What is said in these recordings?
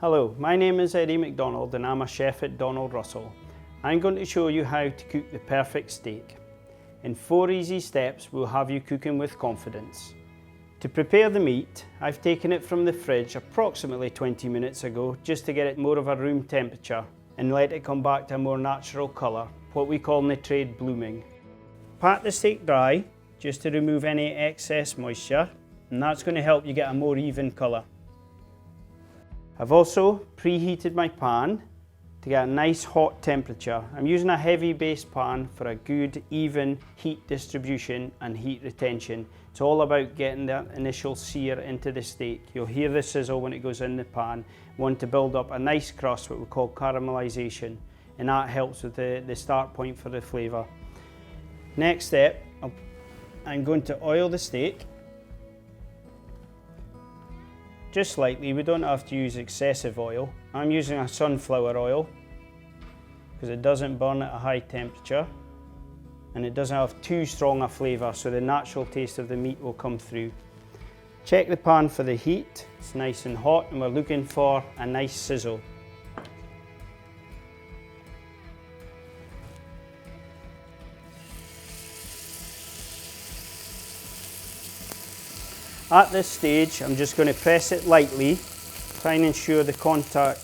Hello, my name is Eddie McDonald and I'm a chef at Donald Russell. I'm going to show you how to cook the perfect steak. In 4 easy steps we'll have you cooking with confidence. To prepare the meat, I've taken it from the fridge approximately 20 minutes ago just to get it more of a room temperature and let it come back to a more natural colour, what we call in the trade blooming. Pat the steak dry just to remove any excess moisture, and that's going to help you get a more even colour. I've also preheated my pan to get a nice hot temperature. I'm using a heavy base pan for a good even heat distribution and heat retention. It's all about getting that initial sear into the steak. You'll hear the sizzle when it goes in the pan. We want to build up a nice crust, what we call caramelization, and that helps with the start point for the flavour. Next step, I'm going to oil the steak. Just slightly, we don't have to use excessive oil. I'm using a sunflower oil because it doesn't burn at a high temperature and it doesn't have too strong a flavour, so the natural taste of the meat will come through. Check the pan for the heat. It's nice and hot and we're looking for a nice sizzle. At this stage, I'm just going to press it lightly, try and ensure the contact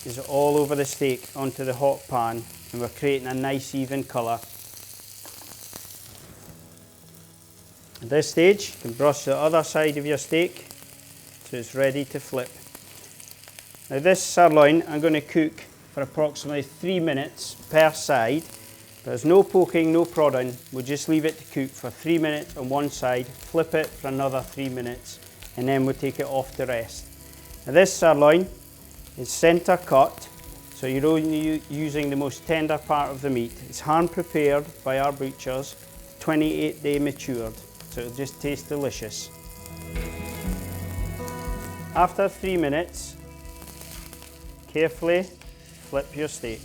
is all over the steak onto the hot pan, and we're creating a nice even colour. At this stage, you can brush the other side of your steak so it's ready to flip. Now this sirloin I'm going to cook for approximately 3 minutes per side. There's no poking, no prodding, we'll just leave it to cook for 3 minutes on one side, flip it for another 3 minutes, and then we'll take it off to rest. Now this sirloin is centre cut, so you're only using the most tender part of the meat. It's hand prepared by our butchers, 28-day matured, so it'll just taste delicious. After 3 minutes, carefully flip your steak.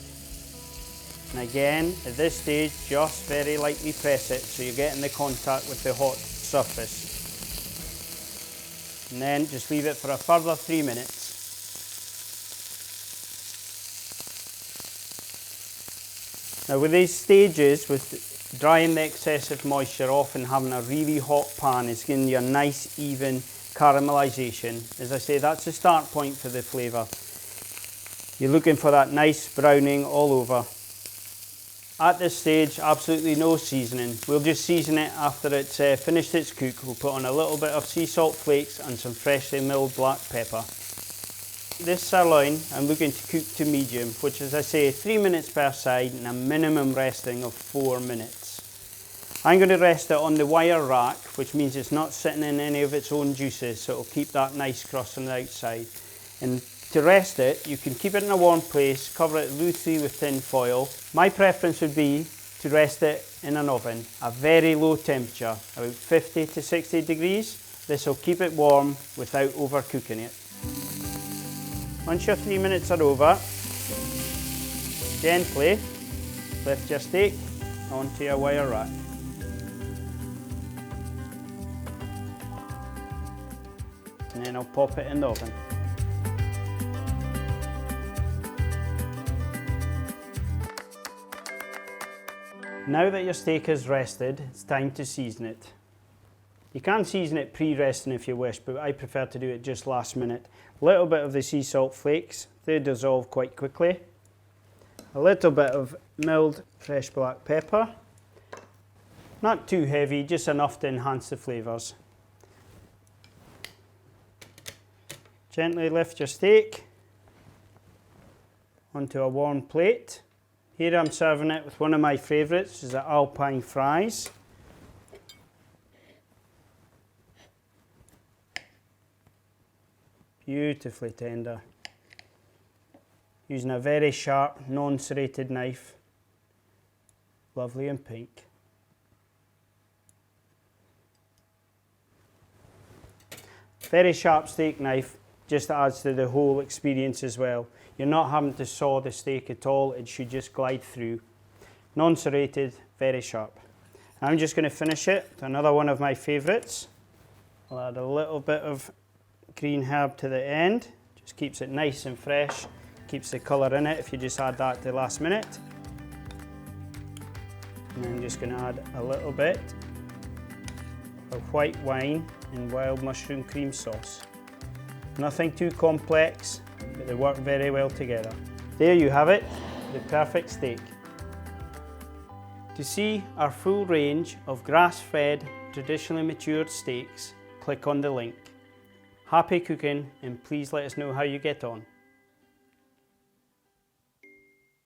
And again, at this stage, just very lightly press it so you're getting the contact with the hot surface. And then just leave it for a further 3 minutes. Now with these stages, with drying the excessive moisture off and having a really hot pan, it's giving you a nice even caramelization. As I say, that's the start point for the flavour. You're looking for that nice browning all over. At this stage, absolutely no seasoning. We'll just season it after it's finished its cook. We'll put on a little bit of sea salt flakes and some freshly milled black pepper. This sirloin I'm looking to cook to medium, which, as I say, 3 minutes per side and a minimum resting of 4 minutes. I'm going to rest it on the wire rack, which means it's not sitting in any of its own juices, so it'll keep that nice crust on the outside. And to rest it, you can keep it in a warm place, cover it loosely with tin foil. My preference would be to rest it in an oven, a very low temperature, about 50 to 60 degrees. This will keep it warm without overcooking it. Once your 3 minutes are over, gently lift your steak onto your wire rack. And then I'll pop it in the oven. Now that your steak is rested, it's time to season it. You can season it pre-resting if you wish, but I prefer to do it just last minute. A little bit of the sea salt flakes, they dissolve quite quickly. A little bit of milled fresh black pepper. Not too heavy, just enough to enhance the flavours. Gently lift your steak onto a warm plate. Here I'm serving it with one of my favourites, which is the Alpine fries. Beautifully tender. Using a very sharp, non-serrated knife. Lovely and pink. Very sharp steak knife just adds to the whole experience as well. You're not having to saw the steak at all, it should just glide through. Non-serrated, very sharp. I'm just going to finish it with another one of my favourites. I'll add a little bit of green herb to the end, Just keeps it nice and fresh, keeps the colour in it if you just add that at the last minute. And I'm just going to add a little bit of white wine and wild mushroom cream sauce. Nothing too complex, but they work very well together. There you have it, the perfect steak. To see our full range of grass-fed, traditionally matured steaks, click on the link. Happy cooking, and please let us know how you get on.